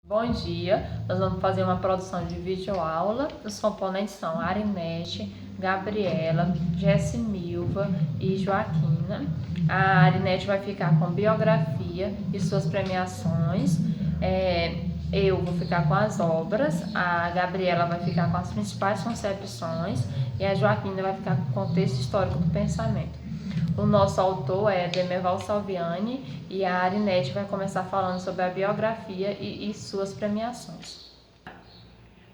Bom dia, nós vamos fazer uma produção de videoaula. Os componentes são Arinete, Gabriela, Jessimilva e Joaquina. A Arinete vai ficar com biografia e suas premiações. Eu vou ficar com as obras, a Gabriela vai ficar com as principais concepções e a Joaquina vai ficar com o contexto histórico do pensamento. O nosso autor é Demerval Salviani e a Arinete vai começar falando sobre a biografia e suas premiações.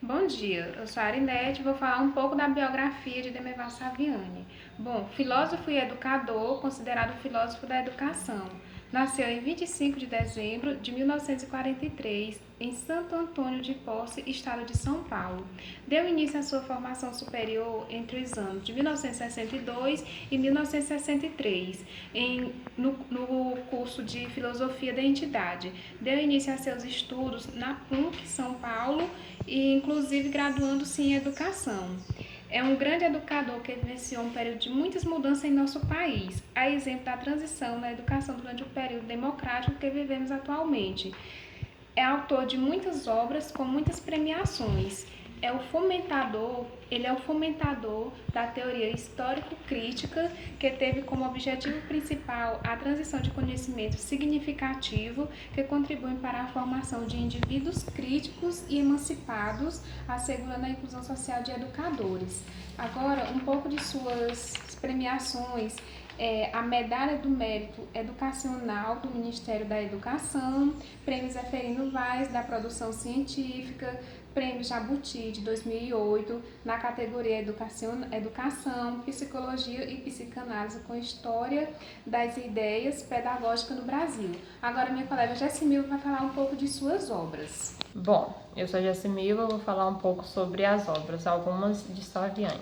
Bom dia, eu sou a Arinete e vou falar um pouco da biografia de Demerval Salviani. Bom, filósofo e educador, considerado filósofo da educação. Nasceu em 25 de dezembro de 1943, em Santo Antônio de Posse, estado de São Paulo. Deu início à sua formação superior entre os anos de 1962 e 1963, no curso de Filosofia da Entidade. Deu início a seus estudos na PUC São Paulo e, inclusive, graduando-se em Educação. É um grande educador que vivenciou um período de muitas mudanças em nosso país, a exemplo da transição na educação durante o período democrático que vivemos atualmente. É autor de muitas obras com muitas premiações. Ele é o fomentador da teoria histórico-crítica, que teve como objetivo principal a transição de conhecimento significativo que contribuem para a formação de indivíduos críticos e emancipados, assegurando a inclusão social de educadores. Agora, um pouco de suas premiações. A Medalha do Mérito Educacional do Ministério da Educação, Prêmio Zeferino Vaz da Produção Científica, Prêmio Jabuti de 2008, na categoria Educação, Psicologia e Psicanálise com História das Ideias Pedagógicas no Brasil. Agora minha colega Jessimilva vai falar um pouco de suas obras. Bom, eu sou Jessimilva, vou falar um pouco sobre as obras, algumas de Salviani.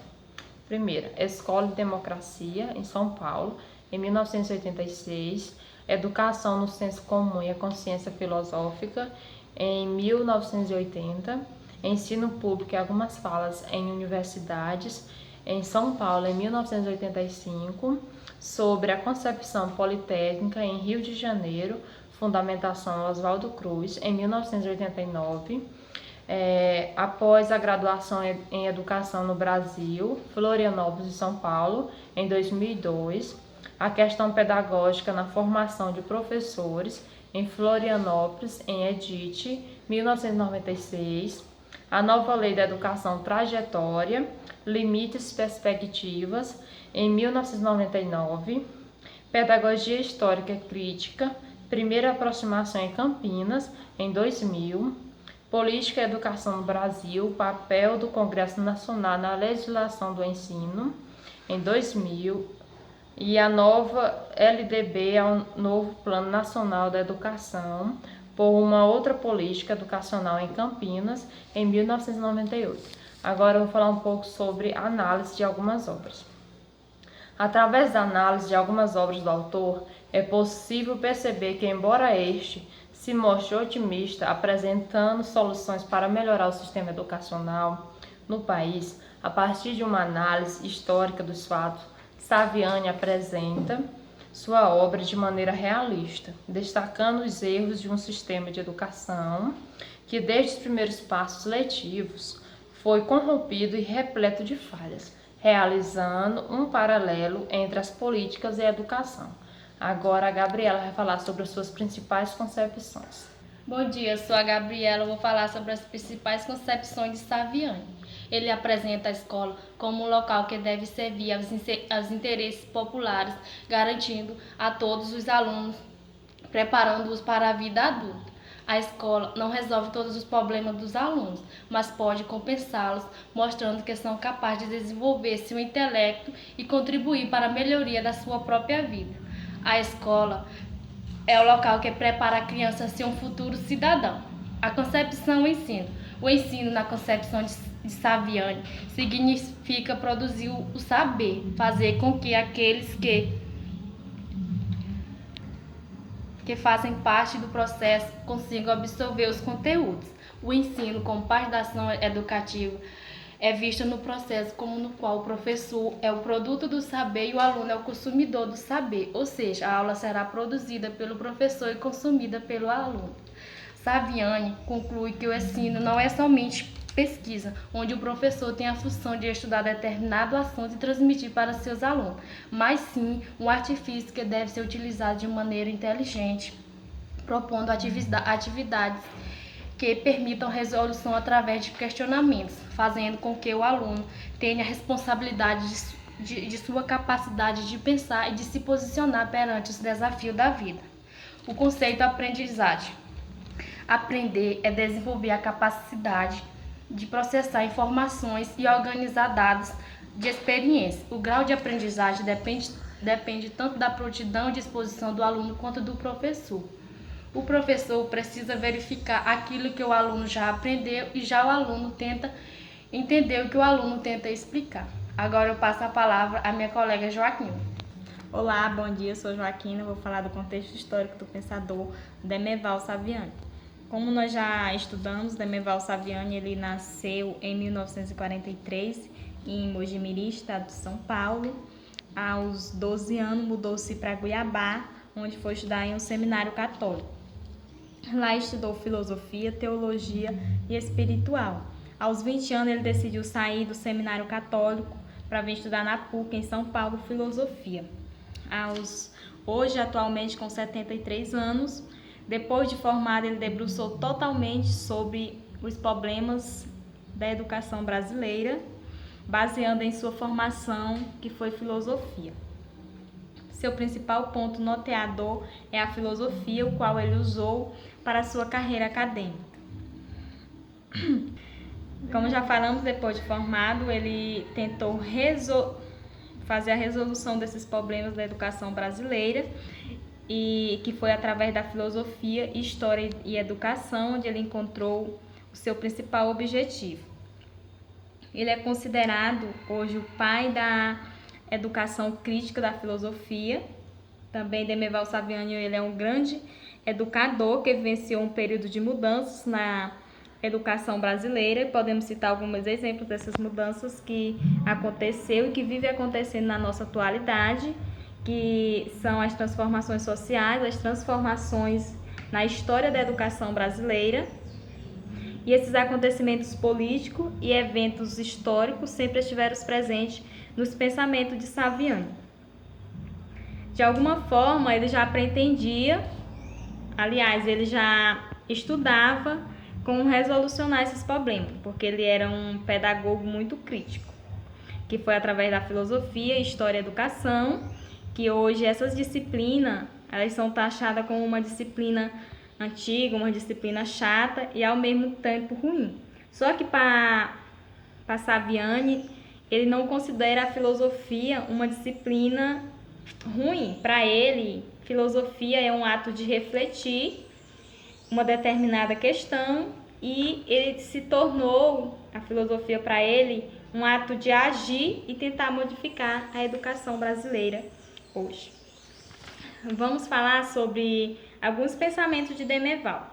Primeira, Escola de Democracia, em São Paulo, em 1986, Educação no Senso Comum e a Consciência Filosófica, em 1980, Ensino Público e algumas falas em universidades, em São Paulo, em 1985, sobre a concepção politécnica em Rio de Janeiro, Fundamentação Oswaldo Cruz, em 1989, após a graduação em Educação no Brasil, Florianópolis e São Paulo, em 2002, a questão pedagógica na formação de professores, em Florianópolis, em Edite, 1996, a nova Lei da Educação Trajetória, Limites e Perspectivas, em 1999, Pedagogia Histórica Crítica, Primeira Aproximação em Campinas, em 2000, Política e Educação no Brasil, papel do Congresso Nacional na legislação do ensino, em 2000, e a nova LDB ao novo Plano Nacional da Educação, por uma outra política educacional em Campinas, em 1998. Agora eu vou falar um pouco sobre a análise de algumas obras. Através da análise de algumas obras do autor, é possível perceber que, embora este se mostre otimista, apresentando soluções para melhorar o sistema educacional no país, a partir de uma análise histórica dos fatos, Salviani apresenta sua obra de maneira realista, destacando os erros de um sistema de educação que, desde os primeiros passos letivos, foi corrompido e repleto de falhas, realizando um paralelo entre as políticas e a educação. Agora a Gabriela vai falar sobre as suas principais concepções. Bom dia, eu sou a Gabriela, vou falar sobre as principais concepções de Salviani. Ele apresenta a escola como um local que deve servir aos interesses populares, garantindo a todos os alunos, preparando-os para a vida adulta. A escola não resolve todos os problemas dos alunos, mas pode compensá-los, mostrando que são capazes de desenvolver seu intelecto e contribuir para a melhoria da sua própria vida. A escola é o local que prepara a criança a ser um futuro cidadão. A concepção ensino. O ensino, na concepção de Salviani, significa produzir o saber, fazer com que aqueles que fazem parte do processo consigam absorver os conteúdos. O ensino, como parte da ação educativa, é visto no processo como no qual o professor é o produto do saber e o aluno é o consumidor do saber, ou seja, a aula será produzida pelo professor e consumida pelo aluno. Saviani conclui que o ensino não é somente pesquisa, onde o professor tem a função de estudar determinado assunto e transmitir para seus alunos, mas sim um artifício que deve ser utilizado de maneira inteligente, propondo atividades que permitam resolução através de questionamentos, fazendo com que o aluno tenha responsabilidade de sua capacidade de pensar e de se posicionar perante os desafios da vida. O conceito aprendizagem. Aprender é desenvolver a capacidade de processar informações e organizar dados de experiência. O grau de aprendizagem depende tanto da prontidão e disposição do aluno quanto do professor. O professor precisa verificar aquilo que o aluno já aprendeu e já o aluno tenta entender o que o aluno tenta explicar. Agora eu passo a palavra à minha colega Joaquina. Olá, bom dia, eu sou Joaquina, vou falar do contexto histórico do pensador Demerval Saviani. Como nós já estudamos, Demerval Saviani ele nasceu em 1943 em Mojimirim, estado de São Paulo. Aos 12 anos mudou-se para Cuiabá, onde foi estudar em um seminário católico. Lá estudou filosofia, teologia e espiritual. Aos 20 anos ele decidiu sair do seminário católico para vir estudar na PUC em São Paulo, filosofia. Hoje, atualmente com 73 anos, depois de formado, ele debruçou totalmente sobre os problemas da educação brasileira, baseando em sua formação, que foi filosofia. Seu principal ponto norteador é a filosofia, o qual ele usou para sua carreira acadêmica. Como já falamos, depois de formado, ele tentou fazer a resolução desses problemas da educação brasileira, e que foi através da filosofia, história e educação, onde ele encontrou o seu principal objetivo. Ele é considerado hoje o pai da educação crítica da filosofia. Também Demerval Saviani ele é um grande educador que vivenciou um período de mudanças na educação brasileira. Podemos citar alguns exemplos dessas mudanças que aconteceu e que vive acontecendo na nossa atualidade, que são as transformações sociais, as transformações na história da educação brasileira. E esses acontecimentos políticos e eventos históricos sempre estiveram presentes nos pensamentos de Saviani. De alguma forma, ele já pretendia, aliás, ele já estudava como resolucionar esses problemas, porque ele era um pedagogo muito crítico, que foi através da filosofia, história e educação, que hoje essas disciplinas, elas são taxadas como uma disciplina antiga, uma disciplina chata e ao mesmo tempo ruim. Só que para Saviani, ele não considera a filosofia uma disciplina ruim. Para ele, filosofia é um ato de refletir uma determinada questão e ele se tornou, a filosofia para ele, um ato de agir e tentar modificar a educação brasileira hoje. Vamos falar sobre alguns pensamentos de Demerval.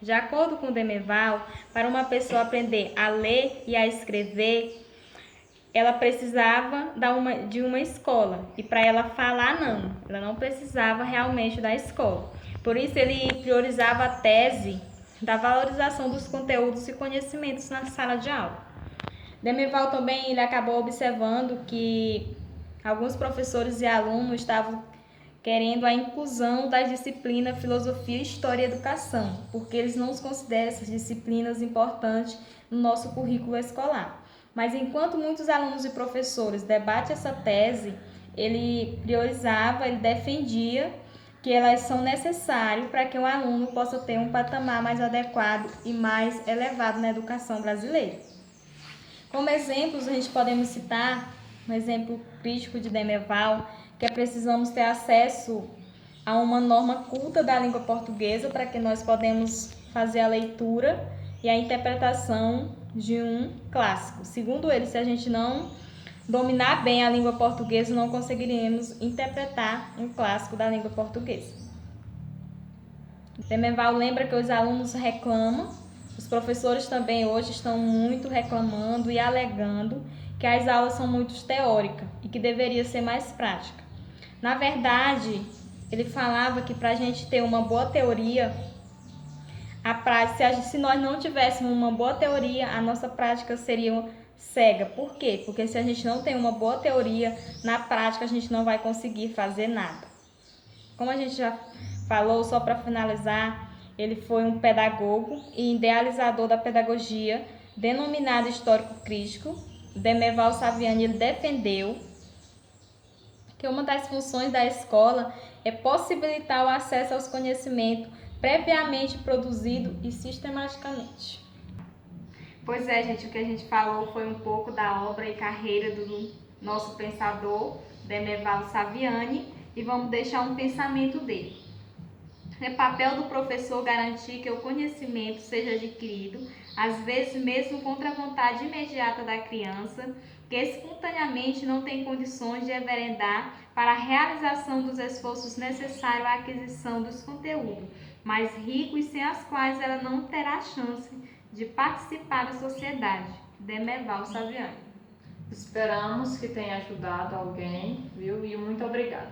De acordo com Demerval, para uma pessoa aprender a ler e a escrever, ela precisava de uma escola. E para ela falar, não. Ela não precisava realmente da escola. Por isso, ele priorizava a tese da valorização dos conteúdos e conhecimentos na sala de aula. Demerval também ele acabou observando que alguns professores e alunos estavam querendo a inclusão das disciplinas filosofia, história e educação, porque eles não consideram essas disciplinas importantes no nosso currículo escolar. Mas enquanto muitos alunos e professores debatem essa tese, ele priorizava, ele defendia que elas são necessárias para que o aluno possa ter um patamar mais adequado e mais elevado na educação brasileira. Como exemplos, a gente podemos citar um exemplo crítico de Demerval, que é precisamos ter acesso a uma norma culta da língua portuguesa para que nós podemos fazer a leitura e a interpretação de um clássico. Segundo ele, se a gente não dominar bem a língua portuguesa, não conseguiremos interpretar um clássico da língua portuguesa. Demerval lembra que os alunos reclamam, os professores também hoje estão muito reclamando e alegando que as aulas são muito teóricas e que deveria ser mais prática. Na verdade, ele falava que para a gente ter uma boa teoria, A prática, se nós não tivéssemos uma boa teoria, a nossa prática seria cega. Por quê? Porque se a gente não tem uma boa teoria, na prática a gente não vai conseguir fazer nada. Como a gente já falou, só para finalizar, ele foi um pedagogo e idealizador da pedagogia, denominado histórico crítico. Demerval Saviani ele defendeu que uma das funções da escola é possibilitar o acesso aos conhecimentos previamente produzido e sistematicamente. Pois é, gente, o que a gente falou foi um pouco da obra e carreira do nosso pensador, Demerval Saviani, e vamos deixar um pensamento dele. É papel do professor garantir que o conhecimento seja adquirido, às vezes mesmo contra a vontade imediata da criança, que espontaneamente não tem condições de enveredar para a realização dos esforços necessários à aquisição dos conteúdos mais ricos e sem as quais ela não terá chance de participar da sociedade. Demerval Saviani. Esperamos que tenha ajudado alguém, viu? E muito obrigada.